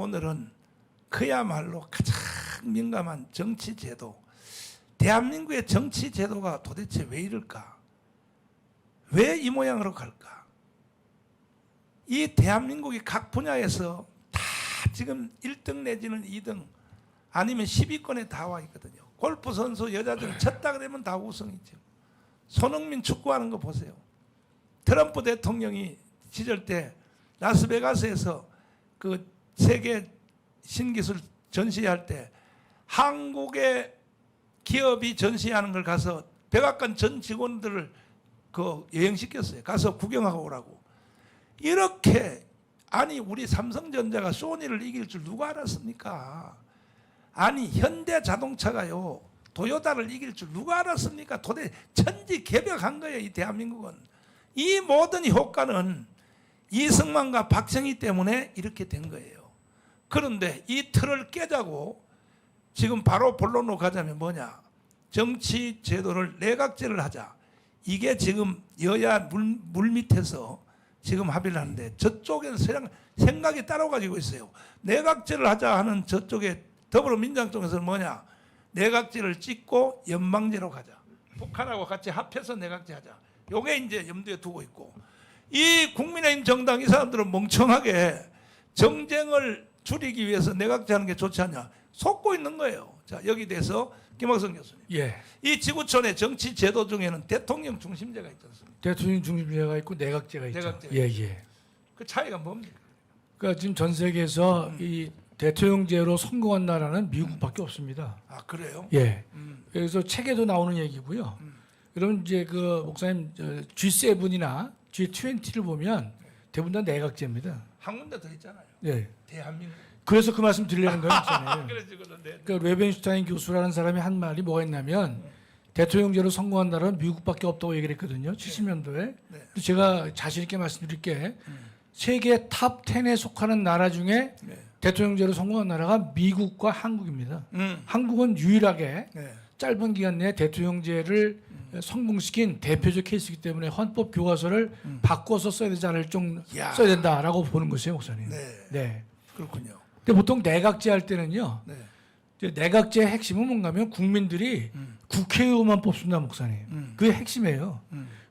오늘은 그야말로 가장 민감한 정치 제도, 대한민국의 정치 제도가 도대체 왜 이럴까? 왜 이 모양으로 갈까? 이 대한민국이 각 분야에서 다 지금 1등 내지는 2등 아니면 10위권에 다 와 있거든요. 골프 선수 여자들 쳤다 그러면 다 우승이죠. 손흥민 축구하는 거 보세요. 트럼프 대통령이 시절 때 라스베가스에서 그 세계 신기술 전시할 때 한국의 기업이 전시하는 걸 가서 백악관 전 직원들을 그 여행시켰어요. 가서 구경하고 오라고. 이렇게 아니 우리 삼성전자가 소니를 이길 줄 누가 알았습니까? 아니 현대자동차가요 도요타를 이길 줄 누가 알았습니까? 도대체 천지개벽한 거예요. 이 대한민국은. 이 모든 효과는 이승만과 박정희 때문에 이렇게 된 거예요. 그런데 이 틀을 깨자고 지금 바로 본론으로 가자면 뭐냐? 정치 제도를 내각제를 하자. 이게 지금 여야 물밑에서 지금 합의를 하는데 저쪽에서 생각이 따로 가지고 있어요. 내각제를 하자 하는 저쪽에 더불어민주당 쪽에서는 뭐냐? 내각제를 찍고 연방제로 가자. 북한하고 같이 합해서 내각제 하자. 요게 이제 염두에 두고 있고, 이 국민의힘 정당 이 사람들은 멍청하게 정쟁을 줄이기 위해서 내각제 하는 게 좋지 않냐 속고 있는 거예요. 자, 여기 대해서 김학성 교수님. 예. 이 지구촌의 정치 제도 중에는 대통령 중심제가 있지 않습니까? 대통령 중심제가 있고 내각제가 있죠. 내각제가 예, 예. 그 차이가 뭡니까? 그러니까 지금 전 세계에서 이 대통령제로 성공한 나라는 미국밖에 없습니다. 아, 그래요? 예. 그래서 책에도 나오는 얘기고요. 그러면 이제 그 목사님 G7이나 G20를 보면 대부분 다 내각제입니다. 한 군데 더 있잖아요. 예. 대한민국. 그래서 그 말씀 드리려는 거예요, 목사님. 그래서 그런데 그러니까 레벤슈타인 교수라는 사람이 한 말이 뭐가 있냐면 대통령제로 성공한 나라는 미국밖에 없다고 얘기를 했거든요. 70년도에. 네. 제가 자신 있게 말씀드릴게. 세계 탑 10에 속하는 나라 중에 네. 대통령제로 성공한 나라가 미국과 한국입니다. 음. 한국은 유일하게 네. 짧은 기간 내에 대통령제를 성공시킨 대표적 케이스이기 때문에 헌법 교과서를 바꿔서 써야 되지 않을 정 야. 써야 된다라고 보는 것이에요, 목사님. 네. 네. 그렇군요. 근데 보통 내각제 할 때는요. 네. 이제 내각제의 핵심은 뭔가면 국민들이 국회의원만 뽑습니다, 목사님. 그게 핵심이에요.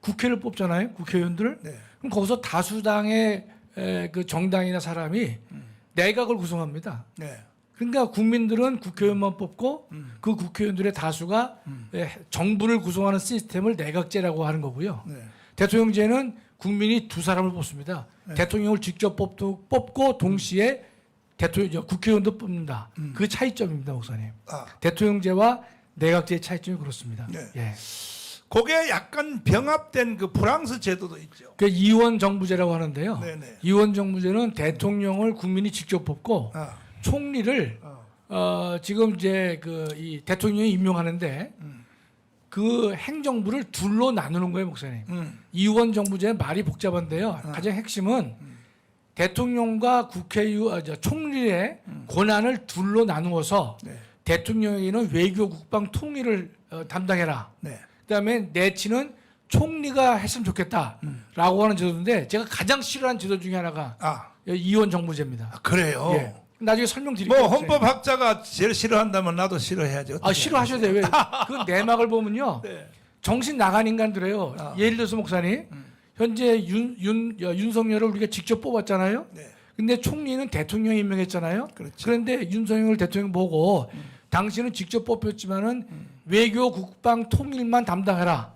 국회를 뽑잖아요, 국회의원들을. 네. 그럼 거기서 다수당의 그 정당이나 사람이 내각을 구성합니다. 네. 그러니까 국민들은 국회의원만 뽑고 그 국회의원들의 다수가 정부를 구성하는 시스템을 내각제라고 하는 거고요. 네. 대통령제는 국민이 두 사람을 뽑습니다. 네. 대통령을 직접 뽑고 동시에 국회의원도 뽑는다. 그 차이점입니다, 목사님. 아, 대통령제와 내각제의 차이점이 그렇습니다. 네. 예. 그게 약간 병합된 그 프랑스 제도도 있죠. 그 이원 정부제라고 하는데요. 네네. 이원 정부제는 대통령을 국민이 직접 뽑고 아, 총리를 지금 이제 그 이 대통령이 임명하는데 그 행정부를 둘로 나누는 거예요, 목사님. 이원 정부제 말이 복잡한데요. 가장 핵심은 대통령과 총리의 권한을 둘로 나누어서 네. 대통령에게는 외교 국방 통일을 담당해라. 네. 그다음에 내치는 총리가 했으면 좋겠다라고 하는 제도인데 제가 가장 싫어하는 제도 중에 하나가 아, 이원 정부제입니다. 아, 그래요. 예. 나중에 설명드릴게요. 뭐 헌법학자가 제일 싫어한다면 나도 싫어해야죠. 아 싫어하셔도 돼요. 왜? 그 내막을 보면요. 네. 정신 나간 인간들이에요. 아. 예를 들어서 목사님 현재 윤석열을 우리가 직접 뽑았잖아요. 네. 근데 총리는 대통령이 임명했잖아요. 그렇죠. 그런데 윤석열 대통령 보고 당신은 직접 뽑혔지만은 외교 국방 통일만 담당해라.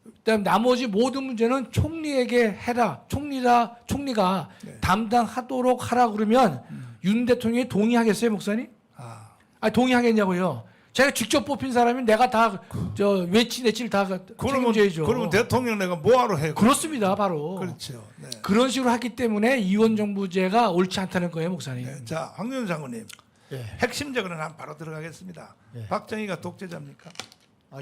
그다음 나머지 모든 문제는 총리에게 해라. 총리가 네. 담당하도록 하라 그러면 윤 대통령이 동의하겠어요, 목사님? 아, 동의하겠냐고요. 제가 직접 뽑힌 사람이 내가 다 외치를 다 책임져야죠. 그러면 대통령 내가 뭐하러 해요? 그렇습니다, 바로. 그렇죠. 네. 그런 식으로 하기 때문에 이원 정부제가 옳지 않다는 거예요, 목사님. 네. 자, 황교안 장군님. 예. 핵심적으로는 한 바로 들어가겠습니다. 예. 박정희가 독재자입니까?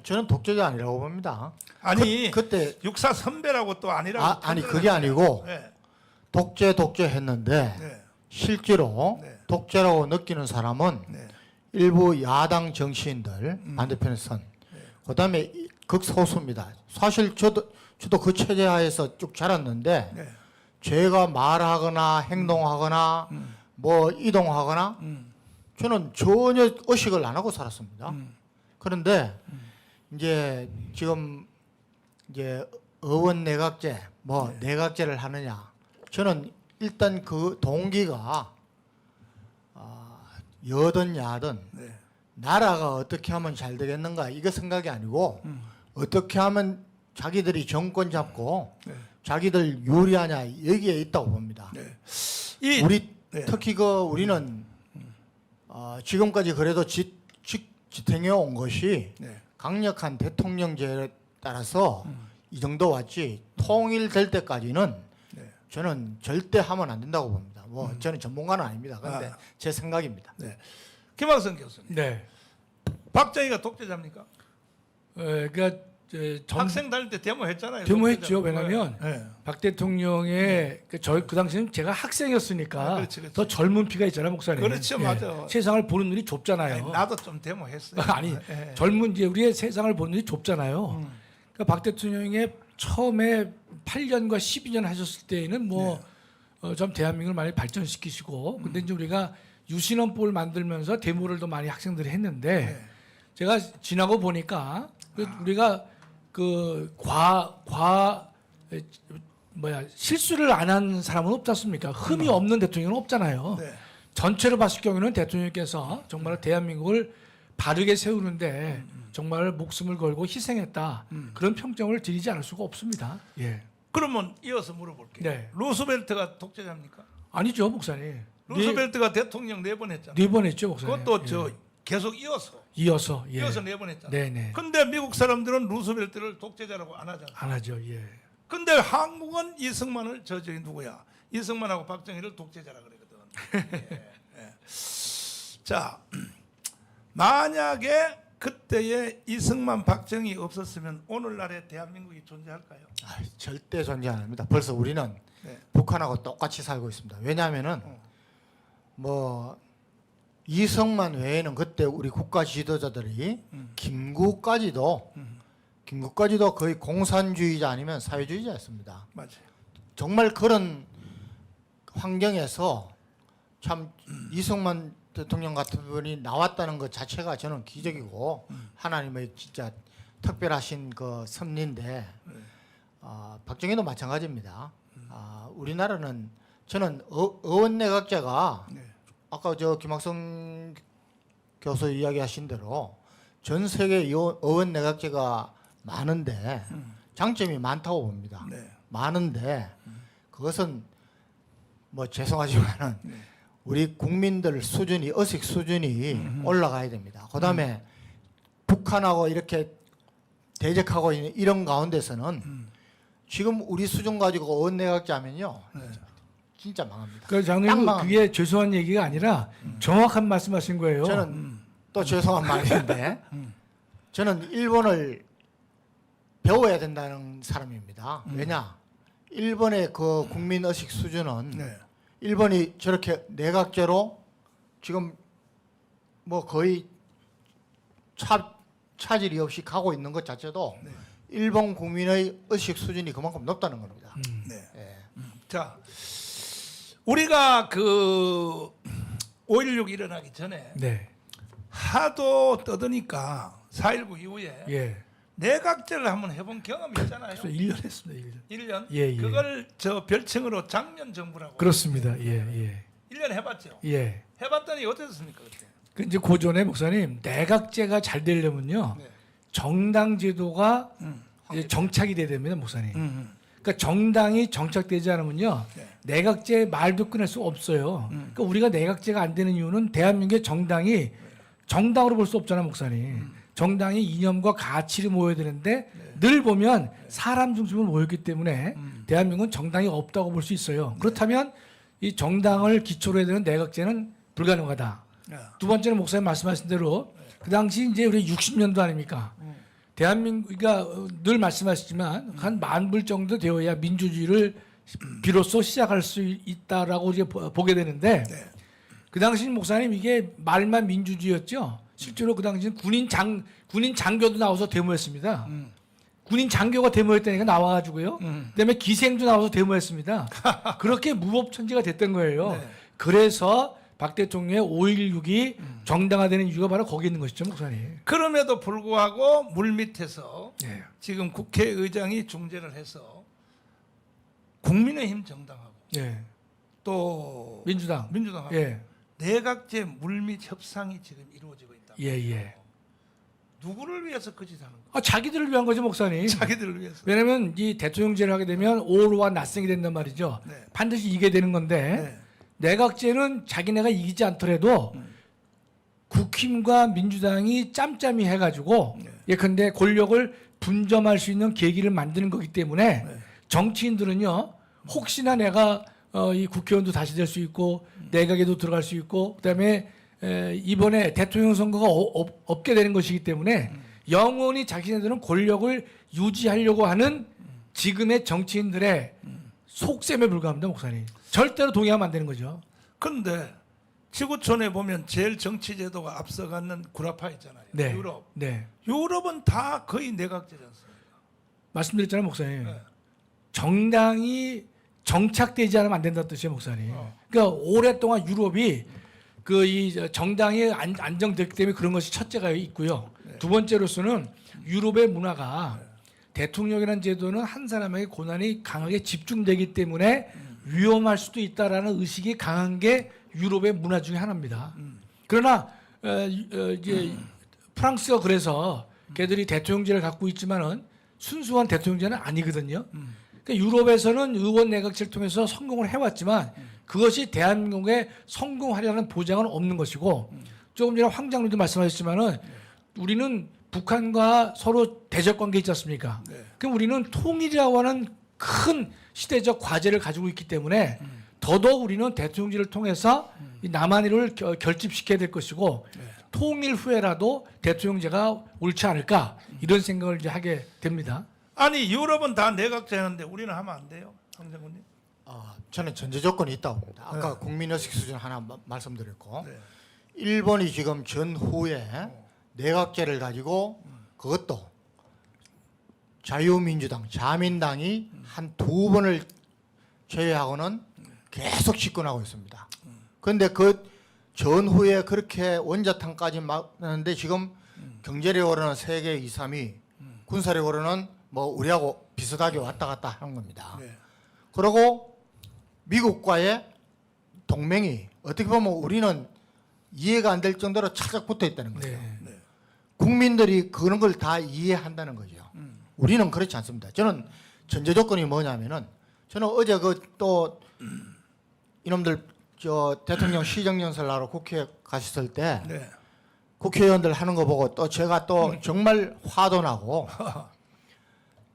저는 독재자 아니라고 봅니다. 아니, 그때 육사 선배라고 또 아니라고. 아니 그게 아니고 네. 독재 했는데 네. 실제로 네. 독재라고 느끼는 사람은 네. 일부 야당 정치인들 반대편에 선 그다음에 극소수입니다. 사실 저도 그 체제 하에서 쭉 자랐는데 네. 제가 말하거나 행동하거나 뭐 이동하거나 저는 전혀 의식을 안 하고 살았습니다. 그런데 이제 지금 이제 의원 내각제 뭐 내각제를 하느냐, 저는 일단 그 동기가 여든 야든 네. 나라가 어떻게 하면 잘 되겠는가 이거 생각이 아니고 어떻게 하면 자기들이 정권 잡고 네. 자기들 유리하냐 여기에 있다고 봅니다. 네. 우리 네. 특히 우리는 지금까지 그래도 지탱해 온 것이 네. 강력한 대통령제에 따라서 이 정도 왔지, 통일될 때까지는 네. 저는 절대 하면 안 된다고 봅니다. 뭐 저는 전문가는 아닙니다. 그런데 아. 제 생각입니다. 네. 김학선 교수님, 네. 박정희가 독재자입니까? 그러니까 학생 다닐 때 데모했잖아요. 데모했죠. 독재자. 왜냐하면 네. 박 대통령의 그 당시는 제가 학생이었으니까 아, 그렇지, 그렇지. 더 젊은 피가 있잖아요, 목사님. 그렇죠, 예. 맞아. 세상을 보는 눈이 좁잖아요. 아니, 나도 좀 데모했어요. 아니, 예. 젊은 이제 우리의 세상을 보는 눈이 좁잖아요. 그러니까 박 대통령의 처음에 8년과 12년 하셨을 때에는 뭐 좀 대한민국을 많이 발전시키시고, 근데 이제 우리가 유신헌법을 만들면서 데모를 더 많이 학생들이 했는데 제가 지나고 보니까 우리가 실수를 안 한 사람은 없지 않습니까? 흠이 없는 대통령은 없잖아요. 네. 전체로 봤을 경우에는 대통령께서 정말 대한민국을 바르게 세우는데 정말 목숨을 걸고 희생했다. 그런 평점을 드리지 않을 수가 없습니다. 예. 그러면 이어서 물어볼게요. 네. 루스벨트가 독재자입니까? 아니죠, 목사님. 루스벨트가 대통령 4번 했잖아요. 네 번 했죠, 목사님. 그것도 예. 저 계속 이어서 이어서 예. 4번 했잖아요. 네네. 근데 미국 사람들은 루스벨트를 독재자라고 안 하잖아요. 안 하죠. 예. 근데 한국은 이승만을 저기 누구야? 이승만하고 박정희를 독재자라 그러거든. 예, 예. 자, 만약에 그때의 이승만, 박정희 없었으면 오늘날의 대한민국이 존재할까요? 절대 존재 안 합니다. 벌써 우리는 네. 북한하고 똑같이 살고 있습니다. 왜냐하면은 뭐 이승만 외에는 그때 우리 국가 지도자들이 김구까지도 거의 공산주의자 아니면 사회주의자였습니다. 맞아요. 정말 그런 환경에서 참 이승만 대통령 같은 분이 나왔다는 것 자체가 저는 기적이고 하나님의 진짜 특별하신 그 섭리인데, 박정희도 마찬가지입니다. 우리나라는 저는 의원 내각제가 네. 아까 저 김학성 교수 이야기하신 대로 전 세계 의원 내각제가 많은데 장점이 많다고 봅니다. 네. 많은데 그것은 뭐 죄송하지만은 우리 국민들 수준이, 의식 수준이 올라가야 됩니다. 그다음에 북한하고 이렇게 대적하고 있는 이런 가운데서는 지금 우리 수준 가지고 의원 내각제 하면요 진짜 망합니다. 그 딱 장로님 망합니다. 그게 죄송한 얘기가 아니라 정확한 말씀하신 거예요. 저는 또 죄송한 말인데 저는 일본을 배워야 된다는 사람입니다. 왜냐? 일본의 그 국민 의식 수준은 네. 일본이 저렇게 내각제로 지금 뭐 거의 차질이 없이 가고 있는 것 자체도 네. 일본 국민의 의식 수준이 그만큼 높다는 겁니다. 네. 예. 자, 우리가 그 5.16 일어나기 전에 네. 하도 떠드니까 4.19 이후에 예. 내각제를 한번 해본 경험이 있잖아요. 그래서 1년 했습니다. 1년? 예, 예. 그걸 저 별칭으로 장면 정부라고. 그렇습니다. 예. 1년 해봤죠. 예. 해봤더니 어땠습니까 그때? 그 이제 고전에 목사님 내각제가 잘 되려면요 네. 정당 제도가 이제 정착이 돼야 됩니다, 목사님. 그러니까 정당이 정착되지 않으면요 네. 내각제 말도 끊을 수 없어요. 그러니까 우리가 내각제가 안 되는 이유는 대한민국의 정당이 정당으로 볼 수 없잖아요, 목사님. 정당이 이념과 가치를 모여야 되는데 늘 보면 사람 중심으로 모였기 때문에 대한민국은 정당이 없다고 볼 수 있어요. 그렇다면 이 정당을 기초로 해야 되는 내각제는 불가능하다. 야. 두 번째는 목사님 말씀하신 대로 그 당시 이제 우리 60년도 아닙니까? 대한민국이가 늘 말씀하시지만 한 10,000불 정도 되어야 민주주의를 비로소 시작할 수 있다라고 이제 보게 되는데 네. 그 당시 목사님 이게 말만 민주주의였죠. 실제로 그 당시는 군인 장교도 나와서 데모했습니다. 군인 장교가 데모했다니까 나와가지고요. 그다음에 기생도 나와서 데모했습니다. 그렇게 무법천지가 됐던 거예요. 네. 그래서 박 대통령의 5.16이 정당화되는 이유가 바로 거기 있는 것이죠, 목사님. 그럼에도 불구하고 물밑에서 예. 지금 국회의장이 중재를 해서 국민의힘 정당하고 예. 또 민주당하고 네 예. 내각제 물밑 협상이 지금 이루어지고 있다. 예. 누구를 위해서 그 짓 하는 거야? 아, 자기들을 위한 거죠, 목사님. 자기들을 위해서. 왜냐면 이 대통령제를 하게 되면 올와 낫생이 된단 말이죠. 네. 반드시 이게 되는 건데 네. 내각제는 자기네가 이기지 않더라도 국힘과 민주당이 짬짬이 해가지고 네. 예컨대 권력을 분점할 수 있는 계기를 만드는 거기 때문에 네. 정치인들은요 혹시나 내가 이 국회의원도 다시 될 수 있고 내각에도 들어갈 수 있고 그다음에 이번에 대통령 선거가 없게 되는 것이기 때문에 영원히 자기네들은 권력을 유지하려고 하는 지금의 정치인들의 속셈에 불과합니다, 목사님. 절대로 동의하면 안 되는 거죠. 그런데 지구촌에 보면 제일 정치 제도가 앞서가는 구라파 있잖아요. 네. 유럽. 네. 유럽은 다 거의 내각제지 않습니까? 말씀드렸잖아요, 목사님. 네. 정당이 정착되지 않으면 안 된다는 뜻이에요, 목사님. 그러니까 오랫동안 유럽이 그 이 정당이 안정됐기 때문에 그런 것이 첫째가 있고요. 네. 두 번째로서는 유럽의 문화가 대통령이라는 제도는 한 사람에게 고난이 강하게 집중되기 때문에 위험할 수도 있다라는 의식이 강한 게 유럽의 문화 중에 하나입니다. 그러나 이제 프랑스가 그래서 걔들이 대통령제를 갖고 있지만은 순수한 대통령제는 아니거든요. 그러니까 유럽에서는 의원 내각제를 통해서 성공을 해왔지만 그것이 대한민국에 성공하려는 보장은 없는 것이고 조금 전에 황장로도 말씀하셨지만은 우리는 북한과 서로 대적 관계 있지 않습니까? 네. 그럼 우리는 통일이라고 하는 큰 시대적 과제를 가지고 있기 때문에 더더욱 우리는 대통령제를 통해서 이 남한일을 결집시켜야 될 것이고 네. 통일 후에라도 대통령제가 옳지 않을까 이런 생각을 이제 하게 됩니다. 아니 유럽은 다 내각제하는데 우리는 하면 안 돼요, 황 장군님? 저는 전제 조건이 있다고 봅니다. 아까 네. 국민의식 수준 하나 말씀드렸고 네. 일본이 지금 전후에 내각제를 가지고 그것도 자유민주당, 자민당이 한 두 번을 제외하고는 계속 집권하고 있습니다. 그런데 그 전후에 그렇게 원자탄까지 막는데 지금 경제력으로는 세계 2, 3위, 군사력으로는 뭐 우리하고 비슷하게 왔다 갔다 하는 겁니다. 네. 그리고 미국과의 동맹이 어떻게 보면 우리는 이해가 안 될 정도로 차작 붙어 있다는 거죠. 네. 네. 국민들이 그런 걸 다 이해한다는 거죠. 우리는 그렇지 않습니다. 저는 전제 조건이 뭐냐면은 저는 어제 그 또 이놈들 저 대통령 시정연설 하러 국회에 가셨을 때 네. 국회의원들 하는 거 보고 또 제가 또 정말 화도 나고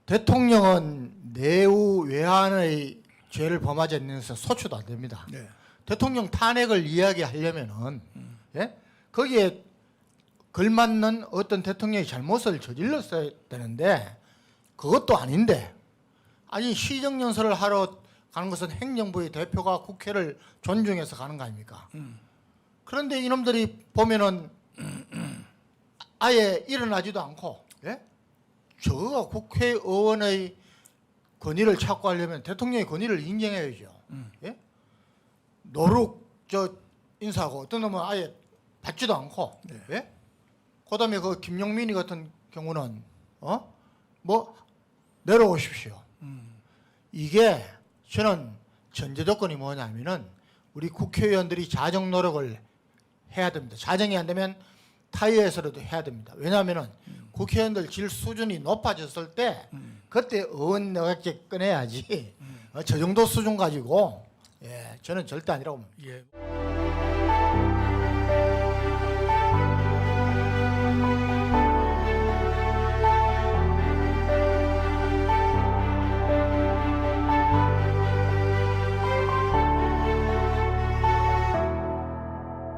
대통령은 내후 외환의 죄를 범하지 않으면서 소추도 안 됩니다. 네. 대통령 탄핵을 이야기하려면은 예? 거기에 걸맞는 어떤 대통령의 잘못을 저질렀어야 되는데 그것도 아닌데 아니 시정연설을 하러 가는 것은 행정부의 대표가 국회를 존중해서 가는 거 아닙니까? 그런데 이놈들이 보면은 아예 일어나지도 않고 예? 저거 국회의원의 권위를 찾고 하려면 대통령의 권위를 인정해야죠. 예? 노룩 저 인사하고 어떤 놈은 아예 받지도 않고 네. 예? 그다음에 그 김용민이 같은 경우는 뭐 내려오십시오. 이게 저는 전제 조건이 뭐냐면은 우리 국회의원들이 자정 노력을 해야 됩니다. 자정이 안 되면 타의에서라도 해야 됩니다. 왜냐하면은 국회의원들 질 수준이 높아졌을 때 그때 의원 내각제 꺼내야지 저 정도 수준 가지고 저는 절대 아니라고 봅니다. 예.